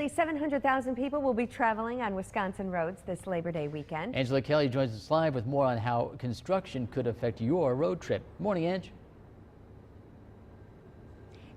Nearly 700,000 people will be traveling on Wisconsin roads this Labor Day weekend. Angela Kelly joins us live with more on how construction could affect your road trip. Morning, Ange.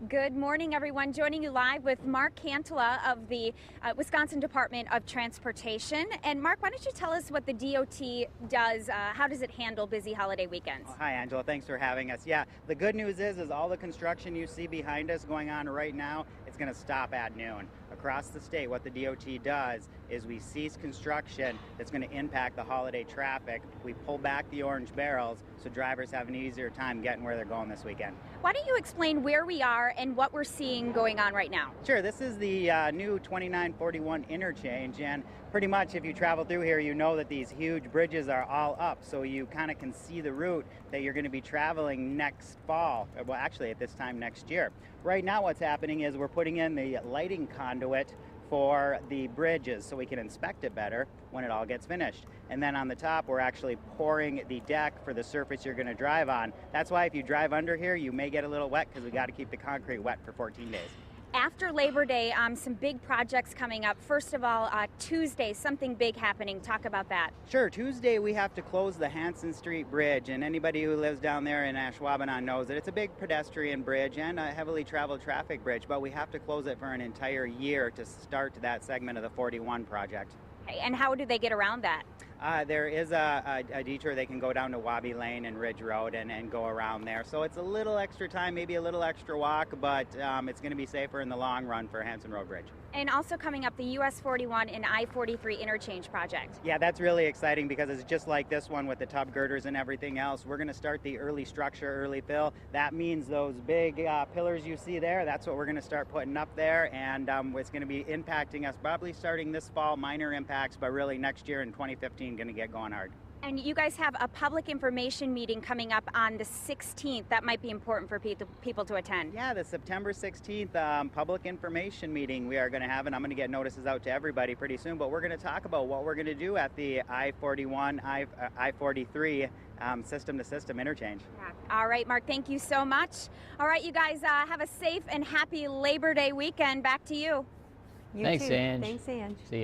Good morning, everyone. Joining you live with Mark Cantala of the Wisconsin Department of Transportation. And Mark, why don't you tell us what the DOT does? How does it handle busy holiday weekends? Oh, hi, Angela. Thanks for having us. Yeah, the good news is all the construction you see behind us going on right now, it's going to stop at noon. Across the state, what the DOT does is we cease construction that's going to impact the holiday traffic. We pull back the orange barrels so drivers have an easier time getting where they're going this weekend. Why don't you explain where we are and what we're seeing going on right now? Sure, this is the new 2941 interchange, and pretty much if you travel through here, you know that these huge bridges are all up, so you kind of can see the route that you're going to be traveling next fall, well actually at this time next year. Right now what's happening is we're putting in the lighting conduit for the bridges so we can inspect it better when it all gets finished. And then on the top, we're actually pouring the deck for the surface you're going to drive on. That's why if you drive under here, you may get a little wet because we got to keep the concrete wet for 14 days. After Labor Day, some big projects coming up. First of all, Tuesday, something big happening. Talk about that. Sure. Tuesday, we have to close the Hanson Street Bridge, and anybody who lives down there in Ashwaubenon knows that it's a big pedestrian bridge and a heavily traveled traffic bridge, but we have to close it for an entire year to start that segment of the 41 project. Okay, and how do they get around that? There is a detour. They can go down to Wabi Lane and Ridge Road and go around there. So it's a little extra time, maybe a little extra walk, but it's going to be safer in the long run for Hanson Road Bridge. And also coming up, the US 41 and I-43 interchange project. Yeah, that's really exciting because it's just like this one with the tub girders and everything else. We're going to start the early structure, early fill. That means those big pillars you see there, that's what we're going to start putting up there. And it's going to be impacting us probably starting this fall, minor impacts, but really next year in 2015 going to get going hard. And you guys have a public information meeting coming up on the 16th. That might be important for people to attend. Yeah, the September 16th public information meeting we are going to have, and I'm going to get notices out to everybody pretty soon, but we're going to talk about what we're going to do at the I-41, I-43 system-to-system interchange. All right, Mark, thank you so much. All right, you guys have a safe and happy Labor Day weekend. Back to you. You Thanks, too. Ange. Thanks, Ange. See ya.